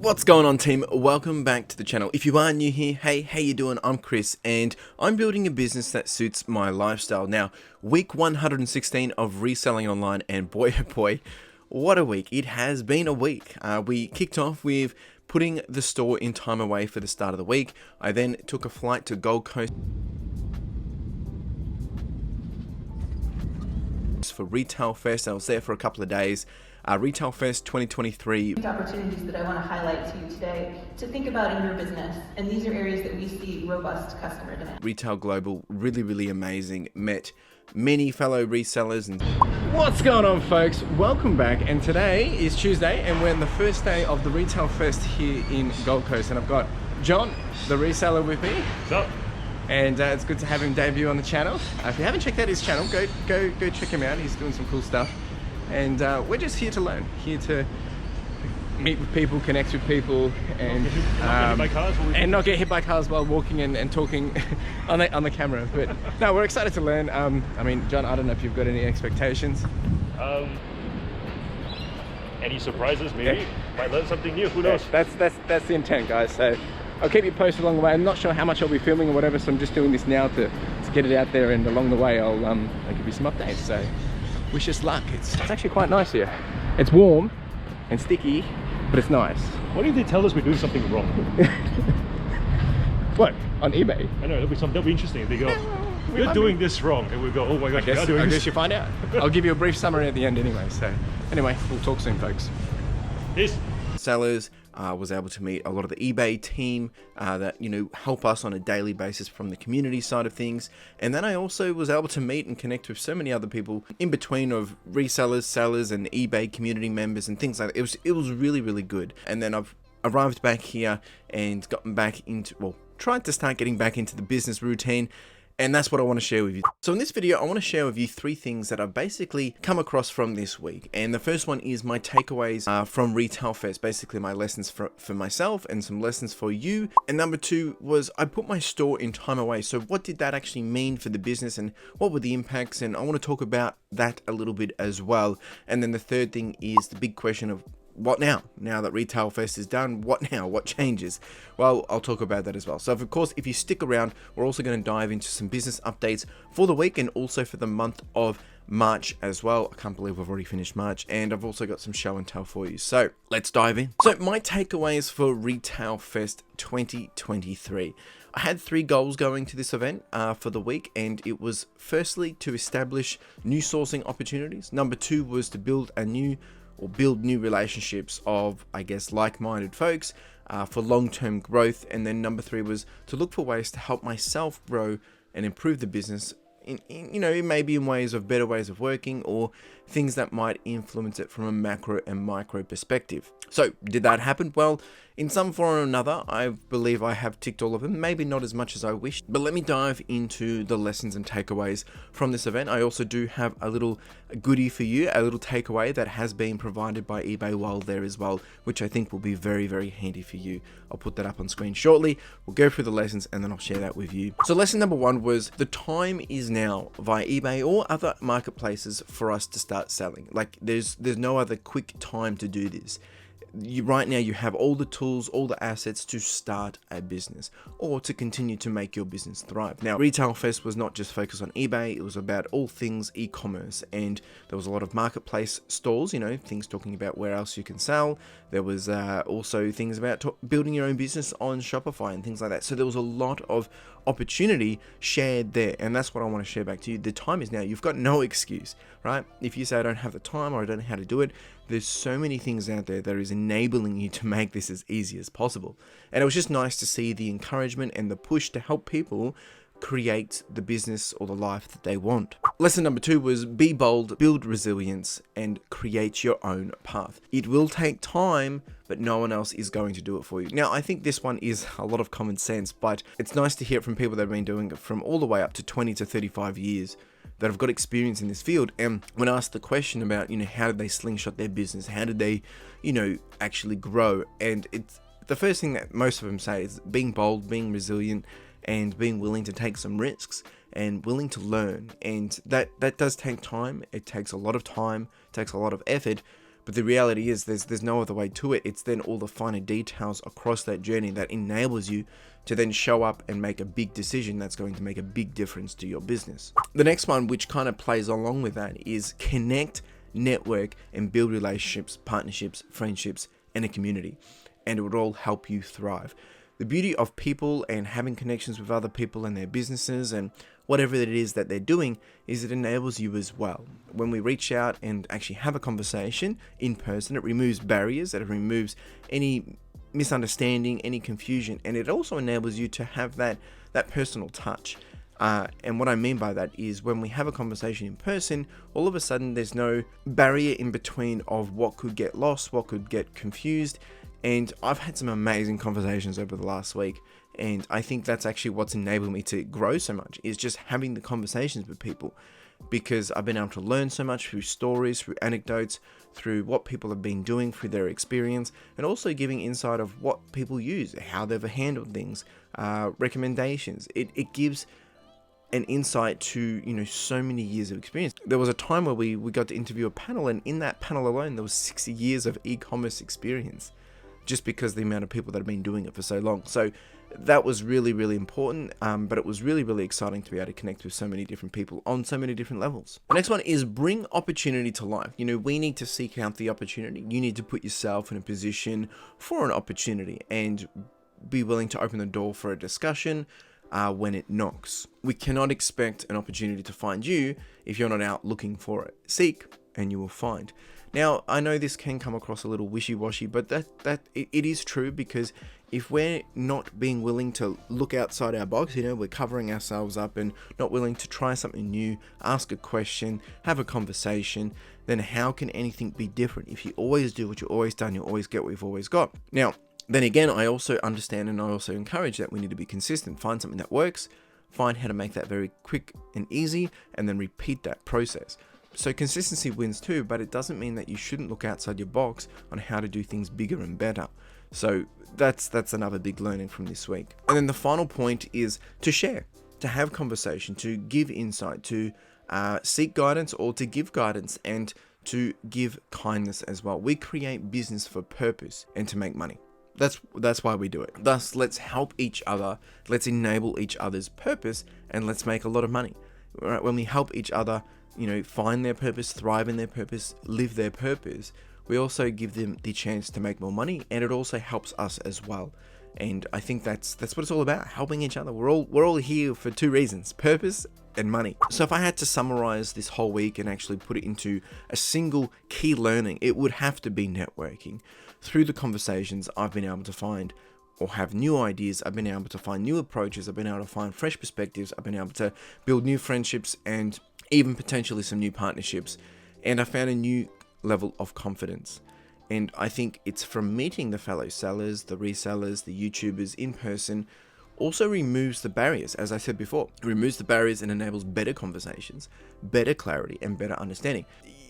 What's going on, team? Welcome back to the channel. If you are new here, hey, how you doing? I'm Chris and I'm building a business that suits my lifestyle. Now, week 116 of reselling online, and boy oh boy, what a week. It has been a week. We kicked off with putting the store in time away for the start of the week. I then took a flight to Gold Coast for Retail Fest. I was there for a couple of days. Retail Fest 2023. Opportunities that I want to highlight to you today to think about in your business, and these are areas that we see robust customer demand. Retail Global, really amazing. Met many fellow resellers. And what's going on, folks? Welcome back. And today is Tuesday and we're on the first day of the Retail Fest here in Gold Coast, and I've got John, the reseller, with me. What's up? And it's good to have him debut on the channel. If you haven't checked out his channel, go check him out. He's doing some cool stuff. And we're just here to learn, here to meet with people, connect with people, and not get hit by cars while walking and talking on the camera. But no, we're excited to learn. I mean, John, I don't know if you've got any expectations. Any surprises? Maybe. Yeah. Might learn something new. Who knows? That's the intent, guys. So I'll keep you posted along the way. I'm not sure how much I'll be filming or whatever, so I'm just doing this now to get it out there. And along the way, I'll give you some updates. So wish us luck. It's actually quite nice here. It's warm and sticky, but it's nice. What if they tell us we're doing something wrong? What? On eBay? I know, that'll be interesting if they go, we're doing this wrong, and we go, oh my gosh, I guess you find out. I'll give you a brief summary at the end anyway. So anyway, we'll talk soon, folks. Peace. Sellers, was able to meet a lot of the eBay team that, you know, help us on a daily basis from the community side of things. And then I also was able to meet and connect with so many other people in between of resellers, sellers, and eBay community members and things like that. It was really good. And then I've arrived back here and gotten back into, well, tried to start getting back into the business routine. And that's what I want to share with you. So in this video, I want to share with you 3 things that I've basically come across from this week. And the first one is my takeaways from Retail Fest, basically my lessons for myself and some lessons for you. And number 2 was I put my store in time away. So what did that actually mean for the business and what were the impacts? And I want to talk about that a little bit as well. And then the third thing is the big question of, what now? Now that Retail Fest is done, what now? What changes? Well, I'll talk about that as well. So of course, if you stick around, we're also going to dive into some business updates for the week and also for the month of March as well. I can't believe we've already finished March, and I've also got some show and tell for you. So let's dive in. So my takeaways for Retail Fest 2023. I had 3 goals going to this event for the week, and it was firstly to establish new sourcing opportunities. Number 2 was to build new relationships of, I guess, like-minded folks for long-term growth. And then number 3 was to look for ways to help myself grow and improve the business in you know, it may be in ways of better ways of working or things that might influence it from a macro and micro perspective. So did that happen? Well, in some form or another, I believe I have ticked all of them, maybe not as much as I wished, but let me dive into the lessons and takeaways from this event. I also do have a little goodie for you, a little takeaway that has been provided by eBay while there as well, which I think will be very handy for you. I'll put that up on screen shortly. We'll go through the lessons and then I'll share that with you. So lesson number 1 was the time is now via eBay or other marketplaces for us to start selling. Like there's no other quick time to do this. Right now you have all the tools, all the assets to start a business or to continue to make your business thrive. Now, Retail Fest was not just focused on eBay, it was about all things e-commerce, and there was a lot of marketplace stalls, you know, things talking about where else you can sell. There was also things about building your own business on Shopify and things like that. So there was a lot of opportunity shared there, and that's what I want to share back to you. The time is now. You've got no excuse, right? If you say I don't have the time or I don't know how to do it, there's so many things out there that is enabling you to make this as easy as possible. And it was just nice to see the encouragement and the push to help people create the business or the life that they want. Lesson number 2 was be bold, build resilience, and create your own path. It will take time, but no one else is going to do it for you. Now, I think this one is a lot of common sense, but it's nice to hear it from people that have been doing it from all the way up to 20 to 35 years that have got experience in this field. And when asked the question about, you know, how did they slingshot their business? How did they, you know, actually grow? And it's the first thing that most of them say is being bold, being resilient, and being willing to take some risks and willing to learn. And that does take time. It takes a lot of time, takes a lot of effort, But the reality is there's no other way to it. It's then all the finer details across that journey that enables you to then show up and make a big decision that's going to make a big difference to your business. The next one, which kind of plays along with that, is connect, network, and build relationships, partnerships, friendships, and a community. And it would all help you thrive. The beauty of people and having connections with other people and their businesses and whatever it is that they're doing is it enables you as well. When we reach out and actually have a conversation in person, it removes barriers, it removes any misunderstanding, any confusion, and it also enables you to have that personal touch. And what I mean by that is when we have a conversation in person, all of a sudden there's no barrier in between of what could get lost, what could get confused. And I've had some amazing conversations over the last week. And I think that's actually what's enabled me to grow so much, is just having the conversations with people, because I've been able to learn so much through stories, through anecdotes, through what people have been doing, through their experience, and also giving insight of what people use, how they've handled things, recommendations. It gives an insight to, so many years of experience. There was a time where we got to interview a panel, and in that panel alone, there was 60 years of e-commerce experience, just because of the amount of people that have been doing it for so long. So that was really, really important, but it was really, really exciting to be able to connect with so many different people on so many different levels. The next one is bring opportunity to life. We need to seek out the opportunity. You need to put yourself in a position for an opportunity and be willing to open the door for a discussion when it knocks. We cannot expect an opportunity to find you if you're not out looking for it. Seek and you will find. Now, I know this can come across a little wishy-washy, but it is true, because if we're not being willing to look outside our box, we're covering ourselves up and not willing to try something new, ask a question, have a conversation, then how can anything be different? If you always do what you've always done, you'll always get what you've always got. Now, then again, I also understand and I also encourage that we need to be consistent. Find something that works, find how to make that very quick and easy, and then repeat that process. So consistency wins too, but it doesn't mean that you shouldn't look outside your box on how to do things bigger and better. So that's another big learning from this week. And then the final point is to share, to have conversation, to give insight, to seek guidance or to give guidance, and to give kindness as well. We create business for purpose and to make money. That's why we do it. Thus, let's help each other, let's enable each other's purpose, and let's make a lot of money. Right? When we help each other, find their purpose, thrive in their purpose, live their purpose, we also give them the chance to make more money, and it also helps us as well. And I think that's what it's all about, helping each other. We're all here for two reasons: purpose and money. So if I had to summarize this whole week and actually put it into a single key learning, it would have to be networking. Through the conversations, I've been able to find or have new ideas. I've been able to find new approaches. I've been able to find fresh perspectives. I've been able to build new friendships and even potentially some new partnerships. And I found a new level of confidence. And I think it's from meeting the fellow sellers, the resellers, the YouTubers in person, also removes the barriers. As I said before, it removes the barriers and enables better conversations, better clarity, and better understanding.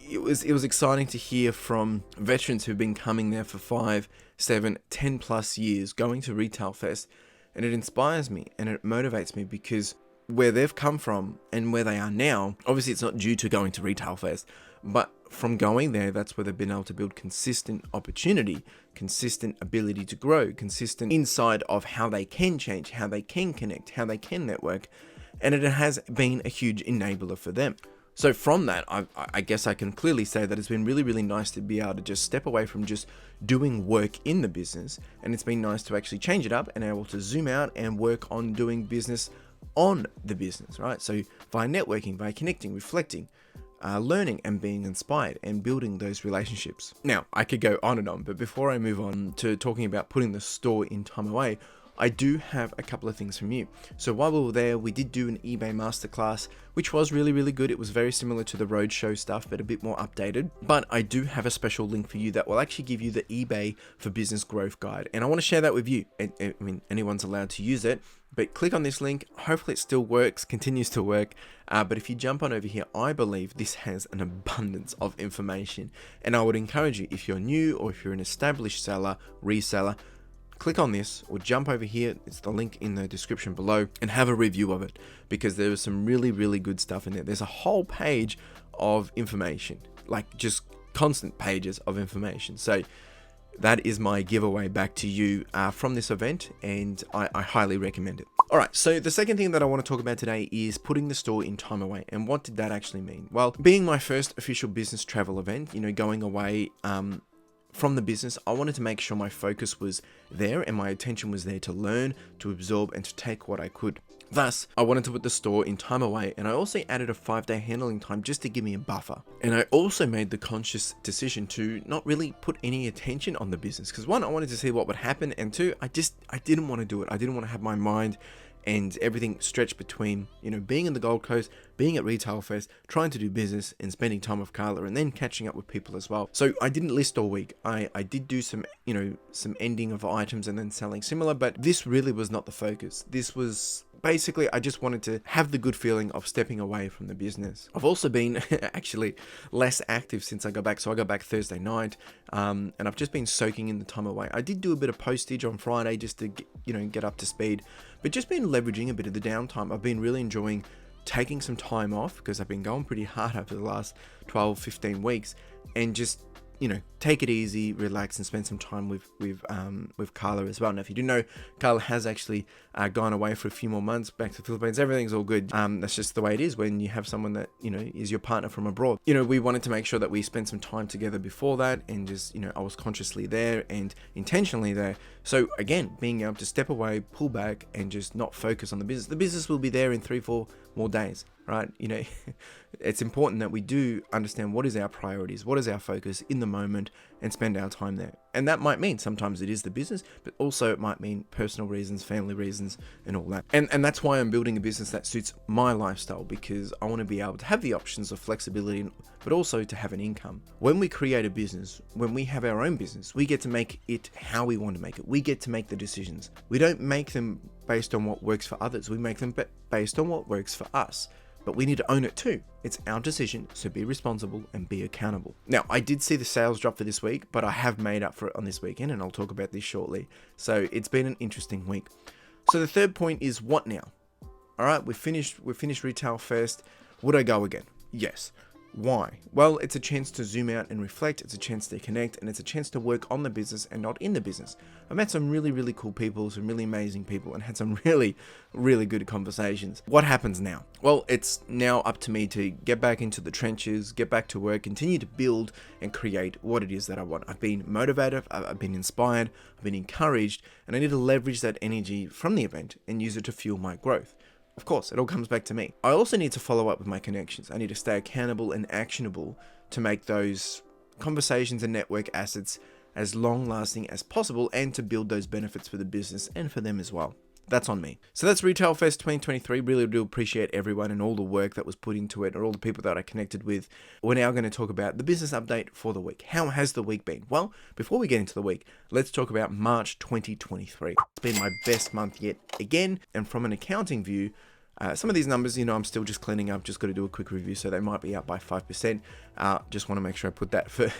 It was exciting to hear from veterans who've been coming there for 5, 7, 10 plus years, going to Retail Fest, and it inspires me and it motivates me, because where they've come from and where they are now, obviously it's not due to going to Retail Fest, but from going there, that's where they've been able to build consistent opportunity, consistent ability to grow, consistent insight of how they can change, how they can connect, how they can network, and it has been a huge enabler for them. So from that, I guess I can clearly say that it's been really, really nice to be able to just step away from just doing work in the business, and it's been nice to actually change it up and able to zoom out and work on doing business on the business, right? So by networking, by connecting, reflecting, learning and being inspired and building those relationships. Now, I could go on and on, but before I move on to talking about putting the store in time away, I do have a couple of things from you. So while we were there, we did do an eBay masterclass, which was really, really good. It was very similar to the roadshow stuff, but a bit more updated. But I do have a special link for you that will actually give you the eBay for Business Growth Guide. And I want to share that with you. I mean, anyone's allowed to use it, but click on this link. Hopefully it still works, continues to work. But if you jump on over here, I believe this has an abundance of information. And I would encourage you, if you're new or if you're an established seller, reseller, click on this or jump over here. It's the link in the description below, and have a review of it, because there is some really, really good stuff in there. There's a whole page of information, like just constant pages of information. So that is my giveaway back to you from this event, and I highly recommend it. All right, so the second thing that I want to talk about today is putting the store in time away. And what did that actually mean? Well, being my first official business travel event, going away from the business, I wanted to make sure my focus was there and my attention was there to learn, to absorb, and to take what I could. Thus, I wanted to put the store in time away, and I also added a 5-day handling time just to give me a buffer. And I also made the conscious decision to not really put any attention on the business, because one, I wanted to see what would happen, and two, I didn't want to do it. I didn't want to have my mind and everything stretched between, being in the Gold Coast, being at Retail Fest, trying to do business and spending time with Carla, and then catching up with people as well. So I didn't list all week. I did do some, some ending of items and then selling similar, but this really was not the focus. This was basically, I just wanted to have the good feeling of stepping away from the business. I've also been actually less active since I got back. So I got back Thursday night, and I've just been soaking in the time away. I did do a bit of postage on Friday just to, get up to speed, but just been leveraging a bit of the downtime. I've been really enjoying taking some time off because I've been going pretty hard over the last 12, 15 weeks, and just take it easy, relax, and spend some time with Carla as well. Now, if you do know, Carla has actually gone away for a few more months back to the Philippines. Everything's all good. That's just the way it is when you have someone that is your partner from abroad. We wanted to make sure that we spent some time together before that, and just I was consciously there and intentionally there. So again, being able to step away, pull back, and just not focus on the business. The business will be there in 3-4 more days, right? It's important that we do understand what is our priorities, what is our focus in the moment, and spend our time there. And that might mean sometimes it is the business, but also it might mean personal reasons, family reasons, and all that. And that's why I'm building a business that suits my lifestyle, because I want to be able to have the options of flexibility, but also to have an income. When we create a business, when we have our own business, we get to make it how we want to make it. We get to make the decisions. We don't make them based on what works for others. We make them based on what works for us. But we need to own it too. It's our decision, so be responsible and be accountable. Now, I did see the sales drop for this week, but I have made up for it on this weekend, and I'll talk about this shortly. So it's been an interesting week. So the third point is, what now? All right, we've finished Retail Fest. Would I go again? Yes. Why? Well, it's a chance to zoom out and reflect, it's a chance to connect, and it's a chance to work on the business and not in the business. I've met some really, really cool people, some really amazing people, and had some really, really good conversations. What happens now? Well, it's now up to me to get back into the trenches, get back to work, continue to build and create what it is that I want. I've been motivated, I've been inspired, I've been encouraged, and I need to leverage that energy from the event and use it to fuel my growth. Of course, it all comes back to me. I also need to follow up with my connections. I need to stay accountable and actionable to make those conversations and network assets as long lasting as possible, and to build those benefits for the business and for them as well. That's on me. So that's Retail Fest 2023. Really do appreciate everyone and all the work that was put into it, and all the people that I connected with. We're now going to talk about the business update for the week. How has the week been? Well, before we get into the week, let's talk about March 2023. It's been my best month yet again, and from an accounting view, some of these numbers, I'm still just cleaning up, just got to do a quick review, so they might be up by 5%. Just want to make sure I put that for,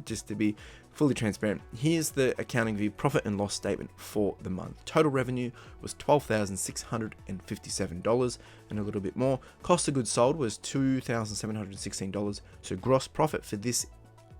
just to be fully transparent. Here's the accounting view profit and loss statement for the month. Total revenue was $12,657 and a little bit more. Cost of goods sold was $2,716. So gross profit for this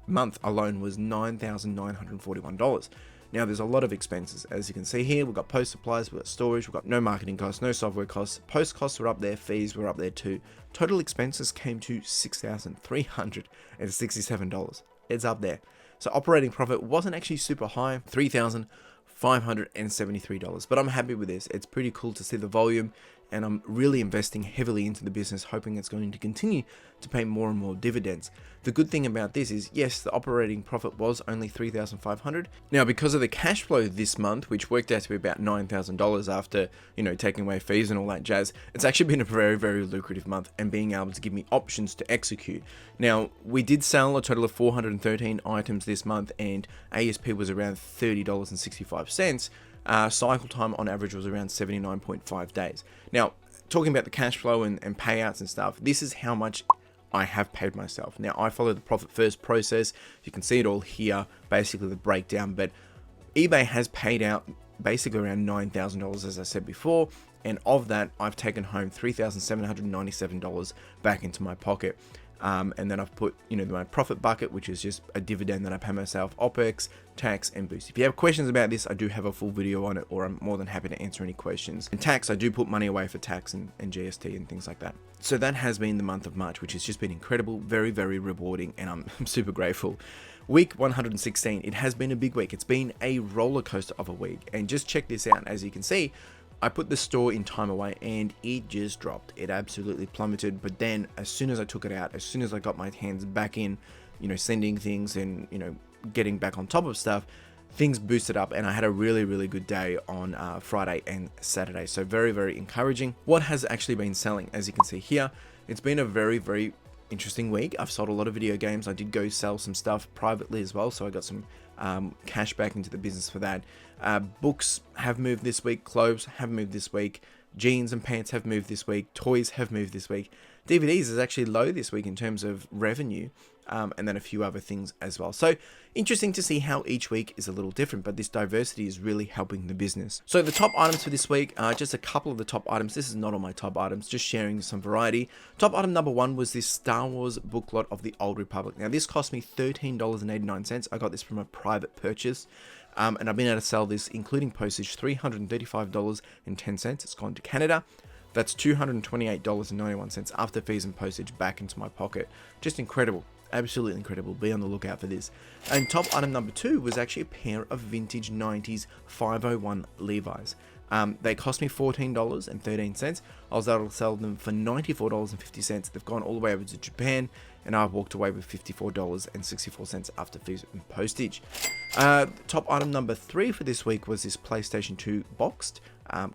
month alone was $9,941. Now, there's a lot of expenses. As you can see here, we've got post supplies, we've got storage, we've got no marketing costs, no software costs. Post costs were up there, fees were up there too. Total expenses came to $6,367. It's up there. So operating profit wasn't actually super high, $3,573. But I'm happy with this. It's pretty cool to see the volume, and I'm really investing heavily into the business, hoping it's going to continue to pay more and more dividends. The good thing about this is, yes, the operating profit was only $3,500. Now, because of the cash flow this month, which worked out to be about $9,000 after, taking away fees and all that jazz, it's actually been a very, very lucrative month, and being able to give me options to execute. Now, we did sell a total of 413 items this month, and ASP was around $30.65. Cycle time on average was around 79.5 days. Now, talking about the cash flow and payouts and stuff, this is how much I have paid myself. Now, I follow the profit first process. You can see it all here, basically the breakdown, but eBay has paid out basically around $9,000, as I said before, and of that, I've taken home $3,797 back into my pocket. And then I've put, my profit bucket, which is just a dividend that I pay myself, OPEX, tax, and boost. If you have questions about this, I do have a full video on it, or I'm more than happy to answer any questions. And tax, I do put money away for tax and GST and things like that. So that has been the month of March, which has just been incredible, very, very rewarding, and I'm super grateful. Week 116, it has been a big week. It's been a roller coaster of a week. And just check this out. As you can see, I put the store in time away and it just dropped. It absolutely plummeted. But then as soon as I took it out, as soon as I got my hands back in, sending things and, getting back on top of stuff, things boosted up, and I had a really, really good day on Friday and Saturday. So very, very encouraging. What has actually been selling, as you can see here, it's been a very, very interesting week. I've sold a lot of video games. I did go sell some stuff privately as well, so I got some cash back into the business for that. Books have moved this week. Clothes have moved this week. Jeans and pants have moved this week. Toys have moved this week. DVDs is actually low this week in terms of revenue, and then a few other things as well. So interesting to see how each week is a little different, but this diversity is really helping the business. So the top items for this week, just a couple of the top items. This is not all my top items, just sharing some variety. Top item number one was this Star Wars booklet of the Old Republic. Now this cost me $13.89. I got this from a private purchase. And I've been able to sell this, including postage, $335.10. It's gone to Canada. That's $228.91 after fees and postage back into my pocket. Just incredible. Absolutely incredible. Be on the lookout for this. And top item number two was actually a pair of vintage 90s 501 Levi's. They cost me $14.13. I was able to sell them for $94.50. They've gone all the way over to Japan, and I've walked away with $54.64 after fees and postage. Top item number three for this week was this PlayStation 2 boxed.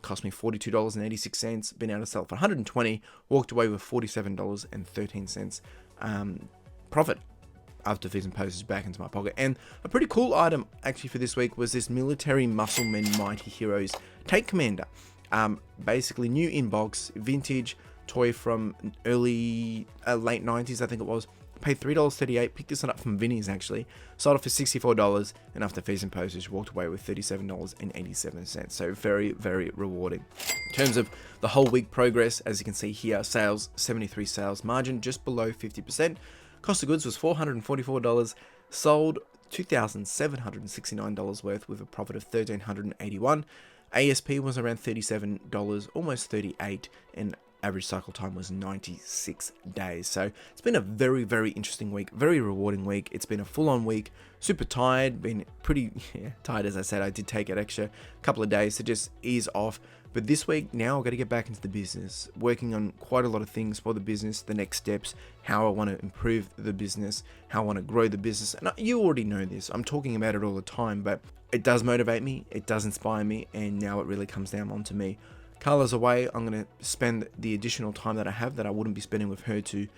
Cost me $42.86. Been able to sell it for $120. Walked away with $47.13 profit after fees and postage back into my pocket. And a pretty cool item actually for this week was this Military Muscle Men Mighty Heroes Tank Commander. Basically new inbox, vintage toy from late 90s, I think it was. Paid $3.38, picked this one up from Vinny's actually. Sold it for $64, and after fees and postage, walked away with $37.87. So very, very rewarding. In terms of the whole week progress, as you can see here, sales, 73 sales, margin just below 50%. Cost of goods was $444, sold $2,769 worth with a profit of $1,381. ASP was around $37, almost $38, and average cycle time was 96 days. So it's been a very, very interesting week, very rewarding week. It's been a full-on week, super tired, been pretty tired, as I said. I did take an extra couple of days to just ease off. But this week, now I've got to get back into the business, working on quite a lot of things for the business, the next steps, how I want to improve the business, how I want to grow the business. And you already know this. I'm talking about it all the time, but it does motivate me, it does inspire me, and now it really comes down onto me. Carla's away. I'm going to spend the additional time that I have that I wouldn't be spending with her to,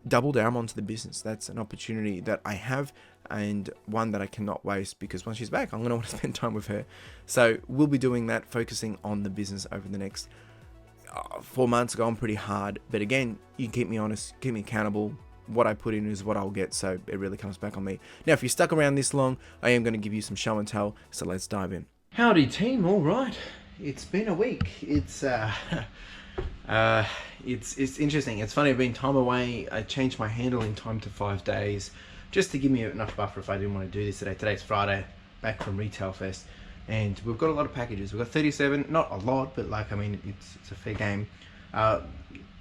double down onto the business. That's an opportunity that I have, and one that I cannot waste, because once she's back, I'm going to want to spend time with her. So we'll be doing that, focusing on the business over the next 4 months. Going pretty hard, but again, you can keep me honest, keep me accountable. What I put in is what I'll get, so it really comes back on me. Now, if you stuck around this long, I am going to give you some show and tell, so let's dive in. Howdy team, all right. It's been a week. It's interesting. It's funny, I've been time away. I changed my handling time to 5 days, just to give me enough buffer if I didn't want to do this today. Today's Friday, back from Retail Fest, and we've got a lot of packages. We've got 37, not a lot, but it's a fair game.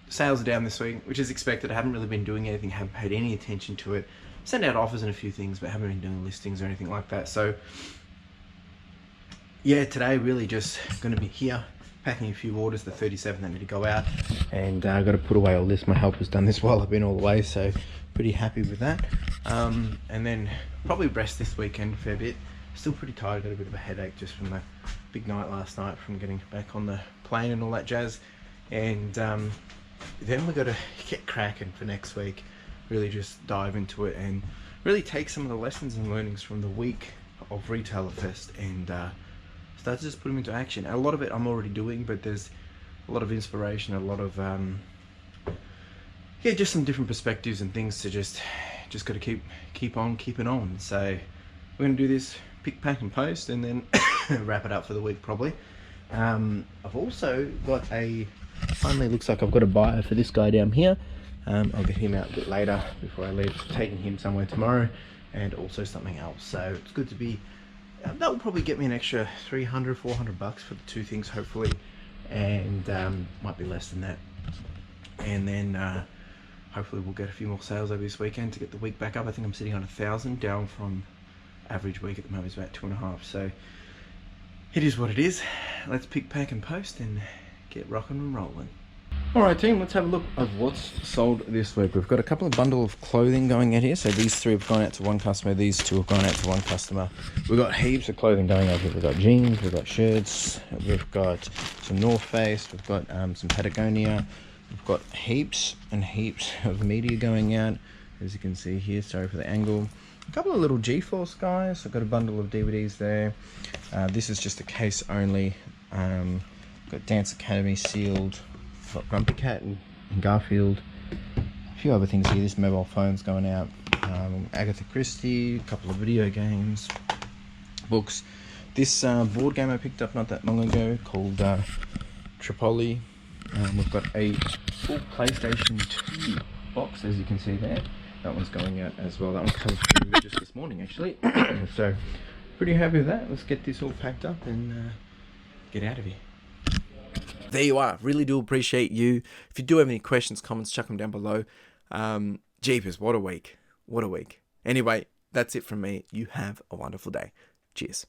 Sales are down this week, which is expected. I haven't really been doing anything, haven't paid any attention to it. Sent out offers and a few things, but haven't been doing listings or anything like that. So yeah, today really just going to be here, packing a few orders, the 37 that need to go out, and I've got to put away all this. My helper's done this while I've been all the way, so pretty happy with that. And then probably rest this weekend a fair bit. Still pretty tired, got a bit of a headache just from the big night last night, from getting back on the plane and all that jazz. And then we've got to get cracking for next week, really just dive into it and really take some of the lessons and learnings from the week of Retailer Fest and start to just put them into action. And a lot of it I'm already doing, but there's a lot of inspiration, a lot of just some different perspectives and things to just got to keep on keeping on. So we're gonna do this pick, pack and post, and then wrap it up for the week probably. I've also got finally looks like I've got a buyer for this guy down here. I'll get him out a bit later before I leave, taking him somewhere tomorrow, and also something else. So it's good to be, that will probably get me an extra 300, 400 bucks for the two things, hopefully, and might be less than that. And then hopefully we'll get a few more sales over this weekend to get the week back up. I think I'm sitting on 1,000, down from average week at the moment is about 2.5. So it is what it is. Let's pick, pack and post and get rocking and rolling. Alright team, let's have a look of what's sold this week. We've got a couple of bundle of clothing going out here. So these 3 have gone out to one customer, these 2 have gone out to one customer. We've got heaps of clothing going out here. We've got jeans, we've got shirts, we've got some North Face, we've got some Patagonia. We've got heaps and heaps of media going out, as you can see here. Sorry for the angle. A couple of little G-Force guys. I've got a bundle of DVDs there. This is just a case only. Got Dance Academy sealed. Got Grumpy Cat and Garfield. A few other things here. This mobile phone's going out. Agatha Christie. A couple of video games. Books. This board game I picked up not that long ago called Tripoli. We've got a full PlayStation 2 box, as you can see there. That one's going out as well. That one comes through just this morning, actually. So, pretty happy with that. Let's get this all packed up and get out of here. There you are. Really do appreciate you. If you do have any questions, comments, chuck them down below. Jeepers, what a week. What a week. Anyway, that's it from me. You have a wonderful day. Cheers.